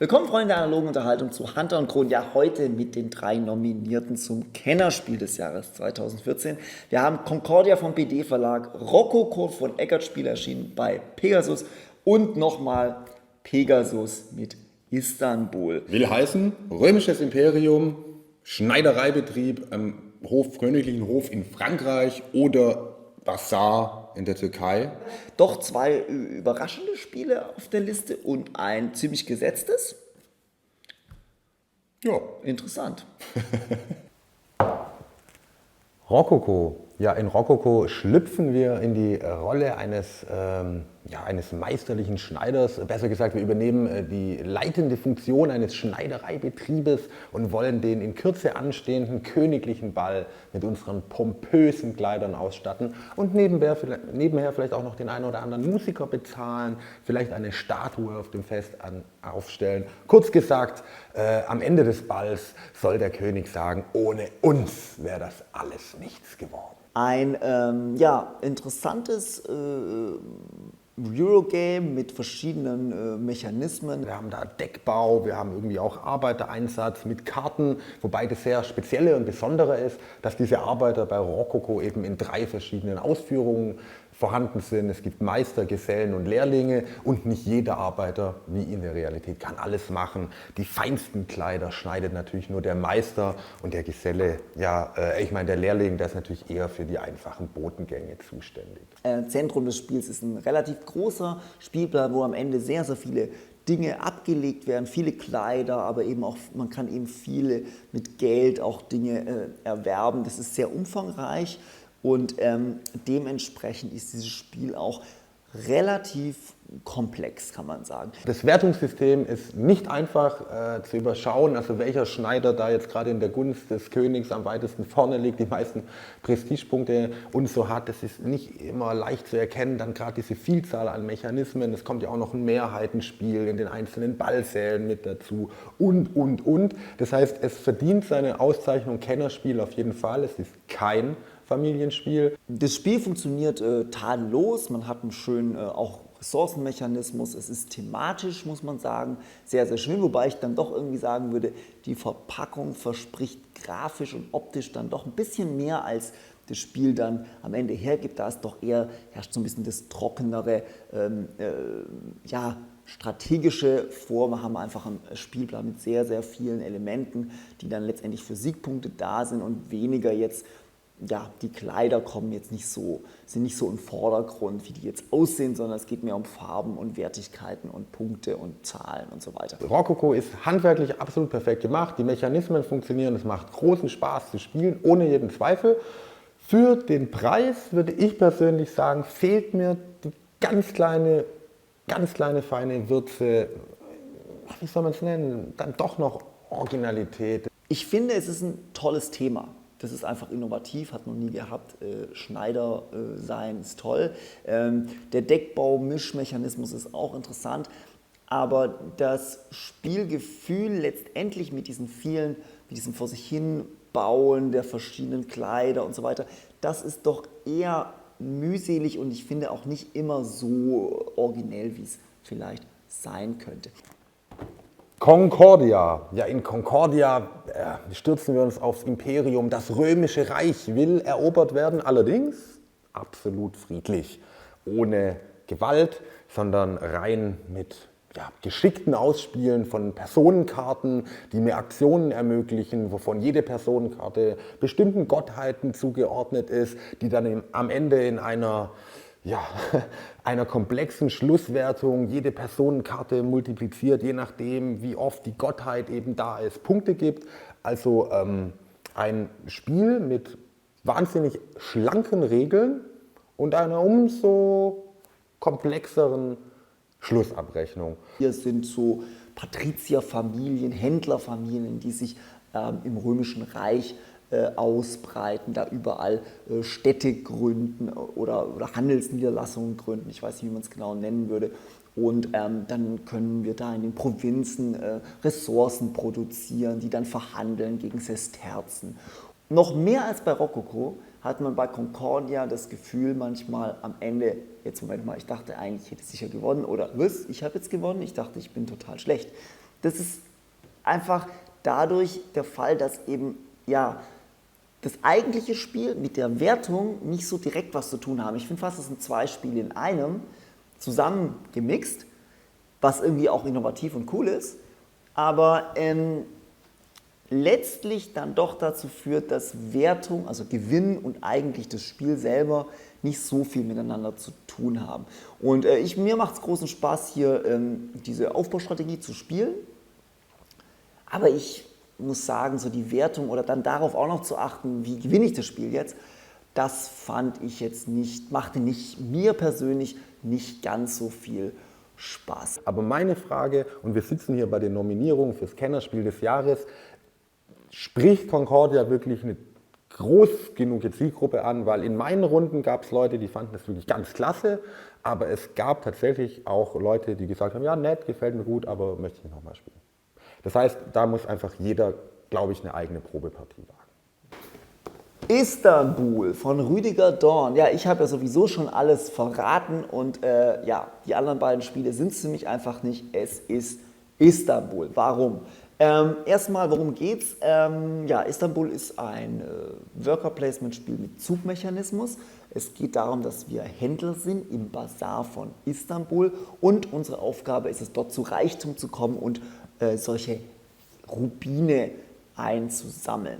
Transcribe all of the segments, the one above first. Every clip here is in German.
Willkommen, Freunde der analogen Unterhaltung zu Hunter und Kron. Ja, heute mit den 3 Nominierten zum Kennerspiel des Jahres 2014. Wir haben Concordia vom PD Verlag, Rokoko von Eckert Spiel erschienen bei Pegasus und nochmal Pegasus mit Istanbul. Will heißen, römisches Imperium, Schneidereibetrieb am Königlichen Hof in Frankreich oder Basar in der Türkei. Doch 2 überraschende Spiele auf der Liste und ein ziemlich gesetztes. Ja, Interessant. Rokoko. Ja, in Rokoko schlüpfen wir in die Rolle eines meisterlichen Schneiders. Besser gesagt, wir übernehmen die leitende Funktion eines Schneidereibetriebes und wollen den in Kürze anstehenden königlichen Ball mit unseren pompösen Kleidern ausstatten und nebenher vielleicht auch noch den einen oder anderen Musiker bezahlen, vielleicht eine Statue auf dem Fest aufstellen. Kurz gesagt, am Ende des Balls soll der König sagen, ohne uns wäre das alles nichts geworden. Ein interessantes Eurogame mit verschiedenen Mechanismen. Wir haben da Deckbau, wir haben irgendwie auch Arbeitereinsatz mit Karten, wobei das sehr Spezielle und Besondere ist, dass diese Arbeiter bei Rokoko eben in 3 verschiedenen Ausführungen vorhanden sind. Es gibt Meister, Gesellen und Lehrlinge und nicht jeder Arbeiter, wie in der Realität, kann alles machen. Die feinsten Kleider schneidet natürlich nur der Meister und der Geselle, der Lehrling, der ist natürlich eher für die einfachen Botengänge zuständig. Zentrum des Spiels ist ein relativ großer Spielplan, wo am Ende sehr, sehr viele Dinge abgelegt werden, viele Kleider, aber eben auch, man kann eben viele mit Geld auch Dinge erwerben. Das ist sehr umfangreich. Und dementsprechend ist dieses Spiel auch relativ komplex, kann man sagen. Das Wertungssystem ist nicht einfach zu überschauen, also welcher Schneider da jetzt gerade in der Gunst des Königs am weitesten vorne liegt, die meisten Prestigepunkte und so hat. Das ist nicht immer leicht zu erkennen, dann gerade diese Vielzahl an Mechanismen. Es kommt ja auch noch ein Mehrheitenspiel in den einzelnen Ballsälen mit dazu und. Das heißt, es verdient seine Auszeichnung Kennerspiel auf jeden Fall. Es ist kein Familienspiel. Das Spiel funktioniert tadellos, man hat einen schönen auch Ressourcenmechanismus, es ist thematisch, muss man sagen, sehr, sehr schön, wobei ich dann doch irgendwie sagen würde, die Verpackung verspricht grafisch und optisch dann doch ein bisschen mehr, als das Spiel dann am Ende hergibt. Da ist doch herrscht so ein bisschen das trockenere, strategische vor. Wir haben einfach einen Spielplan mit sehr, sehr vielen Elementen, die dann letztendlich für Siegpunkte da sind und weniger jetzt. Ja, die Kleider sind nicht so im Vordergrund, wie die jetzt aussehen, sondern es geht mehr um Farben und Wertigkeiten und Punkte und Zahlen und so weiter. Rokoko ist handwerklich absolut perfekt gemacht, die Mechanismen funktionieren, es macht großen Spaß zu spielen, ohne jeden Zweifel. Für den Preis würde ich persönlich sagen, fehlt mir die ganz kleine feine Würze, wie soll man es nennen, dann doch noch Originalität. Ich finde, es ist ein tolles Thema. Das ist einfach innovativ, hat noch nie gehabt. Schneider sein ist toll. Der Deckbau-Mischmechanismus ist auch interessant. Aber das Spielgefühl letztendlich mit diesem vor sich hin Bauen der verschiedenen Kleider und so weiter, das ist doch eher mühselig und ich finde auch nicht immer so originell, wie es vielleicht sein könnte. Concordia. Ja, in Concordia stürzen wir uns aufs Imperium. Das Römische Reich will erobert werden, allerdings absolut friedlich. Ohne Gewalt, sondern rein mit geschickten Ausspielen von Personenkarten, die mir Aktionen ermöglichen, wovon jede Personenkarte bestimmten Gottheiten zugeordnet ist, die dann am Ende in einer komplexen Schlusswertung jede Personenkarte multipliziert, je nachdem, wie oft die Gottheit eben da ist, Punkte gibt. Also ein Spiel mit wahnsinnig schlanken Regeln und einer umso komplexeren Schlussabrechnung. Hier sind so Patrizierfamilien, Händlerfamilien, die sich im Römischen Reich ausbreiten, da überall Städte gründen oder Handelsniederlassungen gründen, ich weiß nicht, wie man es genau nennen würde. Und dann können wir da in den Provinzen Ressourcen produzieren, die dann verhandeln gegen Sesterzen. Noch mehr als bei Rokoko hat man bei Concordia das Gefühl manchmal am Ende, jetzt Moment mal, ich dachte eigentlich, ich hätte sicher gewonnen oder was, ich habe jetzt gewonnen, ich dachte, ich bin total schlecht. das ist einfach dadurch der Fall, dass eben das eigentliche Spiel mit der Wertung nicht so direkt was zu tun haben. Ich finde fast, das sind 2 Spiele in einem zusammengemixt, was irgendwie auch innovativ und cool ist, aber letztlich dann doch dazu führt, dass Wertung, also Gewinn und eigentlich das Spiel selber nicht so viel miteinander zu tun haben. Und mir macht es großen Spaß, hier diese Aufbaustrategie zu spielen, aber ich muss sagen, so die Wertung oder dann darauf auch noch zu achten, wie gewinne ich das Spiel jetzt, das fand ich jetzt machte mir persönlich nicht ganz so viel Spaß. Aber meine Frage, und wir sitzen hier bei den Nominierungen fürs Kennerspiel des Jahres, spricht Concordia wirklich eine groß genug Zielgruppe an? Weil in meinen Runden gab es Leute, die fanden das wirklich ganz klasse, aber es gab tatsächlich auch Leute, die gesagt haben, ja nett, gefällt mir gut, aber möchte ich nicht nochmal spielen. Das heißt, da muss einfach jeder, glaube ich, eine eigene Probepartie wagen. Istanbul von Rüdiger Dorn. Ja, ich habe ja sowieso schon alles verraten und die anderen beiden Spiele sind es nämlich einfach nicht. Es ist Istanbul. Warum? Erstmal, worum geht's? Istanbul ist ein Worker-Placement-Spiel mit Zugmechanismus. Es geht darum, dass wir Händler sind im Bazar von Istanbul und unsere Aufgabe ist es, dort zu Reichtum zu kommen und solche Rubine einzusammeln.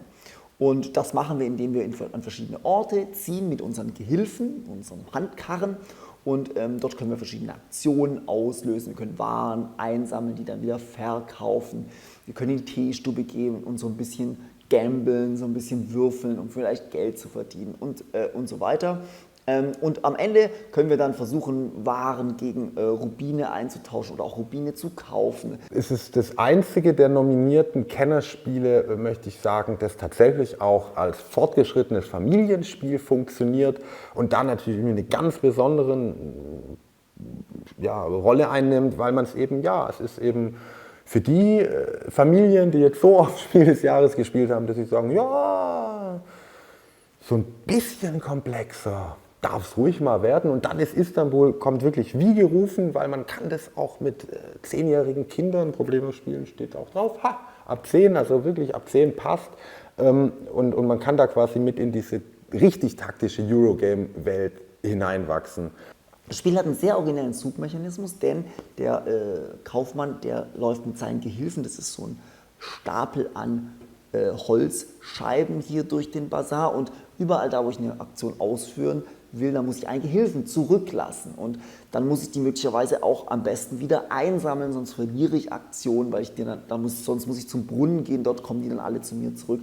Und das machen wir, indem wir an verschiedene Orte ziehen mit unseren Gehilfen, unseren Handkarren. Und dort können wir verschiedene Aktionen auslösen. Wir können Waren einsammeln, die dann wieder verkaufen. Wir können in die Teestube gehen und so ein bisschen gamblen, so ein bisschen würfeln, um vielleicht Geld zu verdienen und so weiter. Und am Ende können wir dann versuchen, Waren gegen Rubine einzutauschen oder auch Rubine zu kaufen. Es ist das einzige der nominierten Kennerspiele, möchte ich sagen, das tatsächlich auch als fortgeschrittenes Familienspiel funktioniert und da natürlich eine ganz besondere Rolle einnimmt, weil man es eben, es ist eben für die Familien, die jetzt so oft Spiel des Jahres gespielt haben, dass sie sagen, ja, so ein bisschen komplexer darf es ruhig mal werden. Und dann ist Istanbul, kommt wirklich wie gerufen, weil man kann das auch mit 10-jährigen Kindern problemlos spielen, steht auch drauf. Ab 10, also wirklich ab 10 passt. Und man kann da quasi mit in diese richtig taktische Eurogame-Welt hineinwachsen. Das Spiel hat einen sehr originellen Zugmechanismus, denn der Kaufmann, der läuft mit seinen Gehilfen, das ist so ein Stapel an Holzscheiben hier durch den Bazar und überall da, wo ich eine Aktion ausführen will, da muss ich einen Gehilfen zurücklassen und dann muss ich die möglicherweise auch am besten wieder einsammeln, sonst verliere ich Aktionen, weil sonst muss ich zum Brunnen gehen, dort kommen die dann alle zu mir zurück.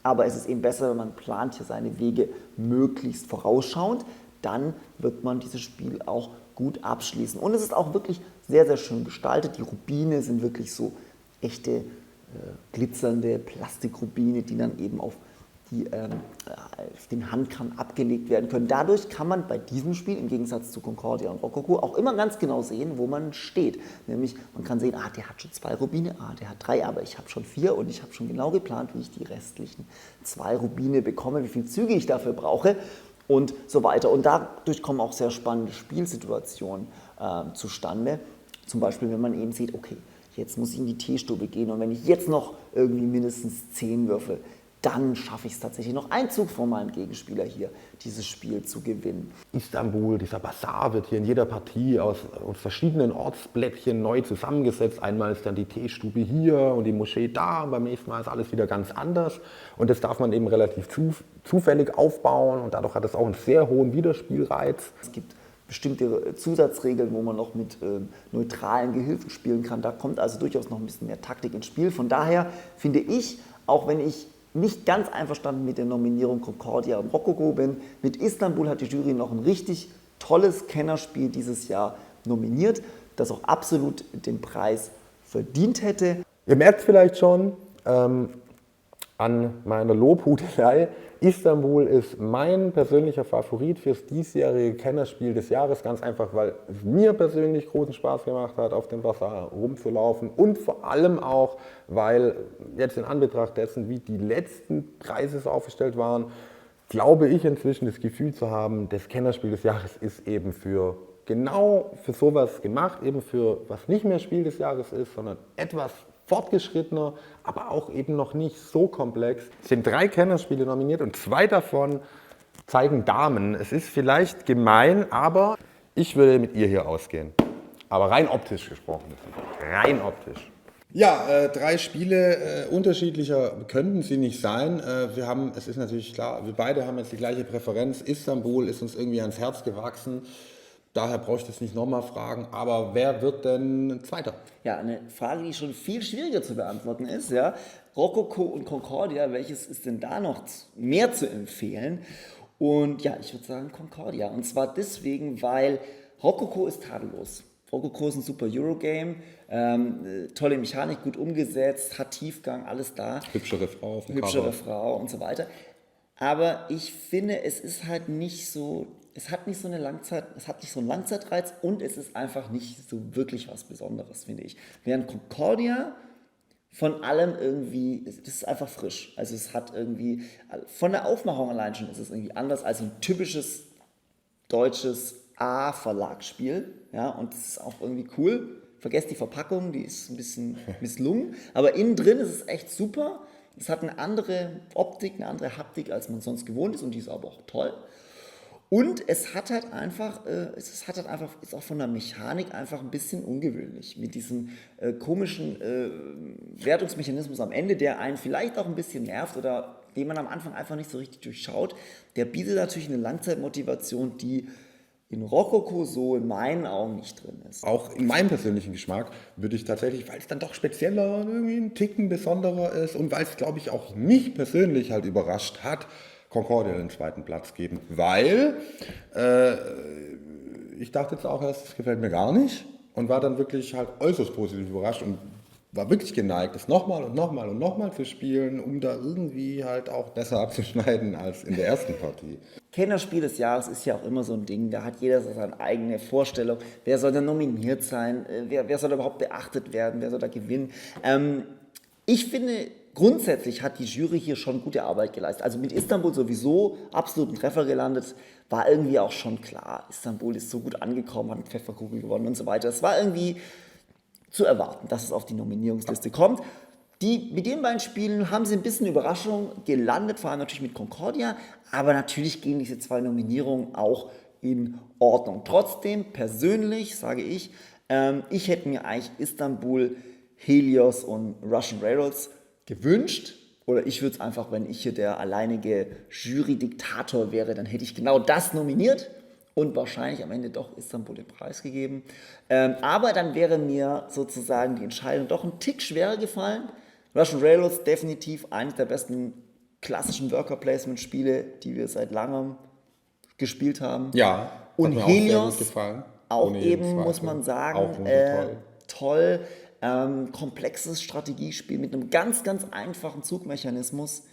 Aber es ist eben besser, wenn man plant hier seine Wege möglichst vorausschauend, dann wird man dieses Spiel auch gut abschließen. Und es ist auch wirklich sehr, sehr schön gestaltet. Die Rubine sind wirklich so echte glitzernde Plastikrubine, die dann eben auf den Handkarren abgelegt werden können. Dadurch kann man bei diesem Spiel im Gegensatz zu Concordia und Rococo auch immer ganz genau sehen, wo man steht. Nämlich man kann sehen, der hat schon 2 Rubine, der hat 3, aber ich habe schon 4 und ich habe schon genau geplant, wie ich die restlichen 2 Rubine bekomme, wie viele Züge ich dafür brauche und so weiter. Und dadurch kommen auch sehr spannende Spielsituationen zustande. Zum Beispiel, wenn man eben sieht, okay, jetzt muss ich in die Teestube gehen und wenn ich jetzt noch irgendwie mindestens 10 würfel, dann schaffe ich es tatsächlich noch einen Zug vor meinem Gegenspieler hier, dieses Spiel zu gewinnen. Istanbul, dieser Bazar wird hier in jeder Partie aus verschiedenen Ortsblättchen neu zusammengesetzt. Einmal ist dann die Teestube hier und die Moschee da und beim nächsten Mal ist alles wieder ganz anders. Und das darf man eben relativ zufällig aufbauen und dadurch hat es auch einen sehr hohen Wiederspielreiz. Es gibt bestimmte Zusatzregeln, wo man noch mit neutralen Gehilfen spielen kann. Da kommt also durchaus noch ein bisschen mehr Taktik ins Spiel. Von daher finde ich, auch wenn ich nicht ganz einverstanden mit der Nominierung Concordia und Rococo bin, mit Istanbul hat die Jury noch ein richtig tolles Kennerspiel dieses Jahr nominiert, das auch absolut den Preis verdient hätte. Ihr merkt vielleicht schon an meiner Lobhudelei, Istanbul ist mein persönlicher Favorit fürs diesjährige Kennerspiel des Jahres, ganz einfach, weil es mir persönlich großen Spaß gemacht hat, auf dem Bazar rumzulaufen und vor allem auch, weil jetzt in Anbetracht dessen, wie die letzten Preise so aufgestellt waren, glaube ich inzwischen das Gefühl zu haben, das Kennerspiel des Jahres ist eben genau für sowas gemacht, eben für was nicht mehr Spiel des Jahres ist, sondern etwas fortgeschrittener, aber auch eben noch nicht so komplex. Es sind 3 Kennerspiele nominiert und 2 davon zeigen Damen. Es ist vielleicht gemein, aber ich würde mit ihr hier ausgehen. Aber rein optisch gesprochen. Rein optisch. Ja, 3 Spiele, unterschiedlicher könnten sie nicht sein. Es ist natürlich klar, wir beide haben jetzt die gleiche Präferenz. Istanbul ist uns irgendwie ans Herz gewachsen. Daher brauche ich das nicht nochmal fragen. Aber wer wird denn Zweiter? Ja, eine Frage, die schon viel schwieriger zu beantworten ist. Ja. Rokoko und Concordia, welches ist denn da noch mehr zu empfehlen? Und ja, ich würde sagen Concordia. Und zwar deswegen, weil Rokoko ist tadellos. Rokoko ist ein super Eurogame, tolle Mechanik, gut umgesetzt, hat Tiefgang, alles da. Hübschere Frau auf dem Hübschere Cover. Frau und so weiter. Aber ich finde, es ist halt nicht so, es hat nicht so einen Langzeitreiz und es ist einfach nicht so wirklich was Besonderes, finde ich. Während Concordia von allem irgendwie, das ist einfach frisch. Also es hat irgendwie, von der Aufmachung allein schon ist es irgendwie anders als ein typisches deutsches A-Verlagsspiel. Ja, und das ist auch irgendwie cool. Vergesst die Verpackung, die ist ein bisschen misslungen. Aber innen drin ist es echt super. Es hat eine andere Optik, eine andere Haptik, als man sonst gewohnt ist. Und die ist aber auch toll. Und es hat halt einfach, ist auch von der Mechanik einfach ein bisschen ungewöhnlich. Mit diesem komischen Wertungsmechanismus am Ende, der einen vielleicht auch ein bisschen nervt oder den man am Anfang einfach nicht so richtig durchschaut. Der bietet natürlich eine Langzeitmotivation, die in Rokoko so in meinen Augen nicht drin ist. Auch in meinem persönlichen Geschmack würde ich tatsächlich, weil es dann doch spezieller, irgendwie ein Ticken besonderer ist und weil es, glaube ich, auch mich persönlich halt überrascht hat, Concordia den 2. Platz geben. Weil ich dachte jetzt auch erst, das gefällt mir gar nicht und war dann wirklich halt äußerst positiv überrascht und war wirklich geneigt, das nochmal und nochmal und nochmal zu spielen, um da irgendwie halt auch besser abzuschneiden als in der ersten Partie. Kennerspiel des Jahres ist ja auch immer so ein Ding, da hat jeder so seine eigene Vorstellung, wer soll da nominiert sein, wer soll da überhaupt beachtet werden, wer soll da gewinnen. Ich finde, grundsätzlich hat die Jury hier schon gute Arbeit geleistet. Also mit Istanbul sowieso absoluten Treffer gelandet, war irgendwie auch schon klar. Istanbul ist so gut angekommen, hat mit Pfefferkugel gewonnen und so weiter. Es war irgendwie zu erwarten, dass es auf die Nominierungsliste kommt. Mit den beiden Spielen haben sie ein bisschen Überraschung gelandet, vor allem natürlich mit Concordia, aber natürlich gehen diese 2 Nominierungen auch in Ordnung. Trotzdem, persönlich sage ich hätte mir eigentlich Istanbul, Helios und Russian Railroads gewünscht. Oder ich würde es einfach, wenn ich hier der alleinige Jury-Diktator wäre, dann hätte ich genau das nominiert. Und wahrscheinlich am Ende doch Istanbul den Preis gegeben. Aber dann wäre mir sozusagen die Entscheidung doch ein Tick schwerer gefallen. Russian Railroads definitiv eines der besten klassischen Worker-Placement-Spiele, die wir seit langem gespielt haben. Ja, und hat mir auch sehr Helios, gut gefallen. auch Ohne jeden eben, muss Zweifel. man sagen, Auch wundertoll. toll. Komplexes Strategiespiel mit einem ganz, ganz einfachen Zugmechanismus,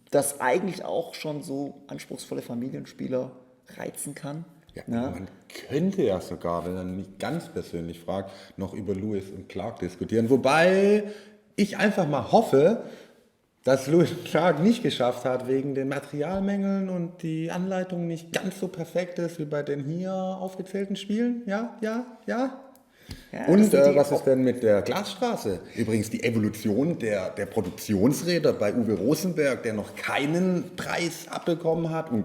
das eigentlich auch schon so anspruchsvolle Familienspieler reizen kann. Ja, Ja. man könnte ja sogar, wenn man mich ganz persönlich fragt, noch über Lewis und Clark diskutieren. Wobei ich einfach mal hoffe, dass Lewis und Clark nicht geschafft hat, wegen den Materialmängeln und die Anleitung nicht ganz so perfekt ist wie bei den hier aufgezählten Spielen. Ja. Ja, Und das sind die was ist denn mit der Glasstraße? Übrigens die Evolution der Produktionsräder bei Uwe Rosenberg, der noch keinen Preis abbekommen hat und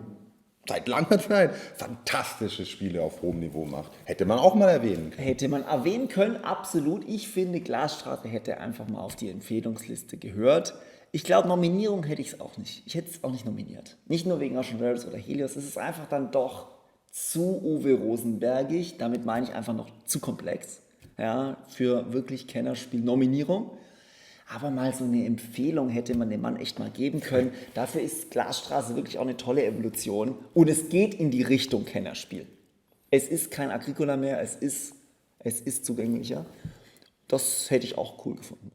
seit langer Zeit fantastische Spiele auf hohem Niveau macht. Hätte man auch mal erwähnen können. Hätte man erwähnen können, absolut. Ich finde, Glasstraße hätte einfach mal auf die Empfehlungsliste gehört. Ich glaube, Nominierung hätte ich es auch nicht. Ich hätte es auch nicht nominiert. Nicht nur wegen Ocean Railroads oder Helios. Es ist einfach dann doch zu Uwe Rosenbergig. Damit meine ich einfach noch zu komplex. Ja, für wirklich Kennerspiel-Nominierung. Aber mal so eine Empfehlung hätte man dem Mann echt mal geben können. Dafür ist Glasstraße wirklich auch eine tolle Evolution. Und es geht in die Richtung Kennerspiel. Es ist kein Agricola mehr, es ist zugänglicher. Das hätte ich auch cool gefunden.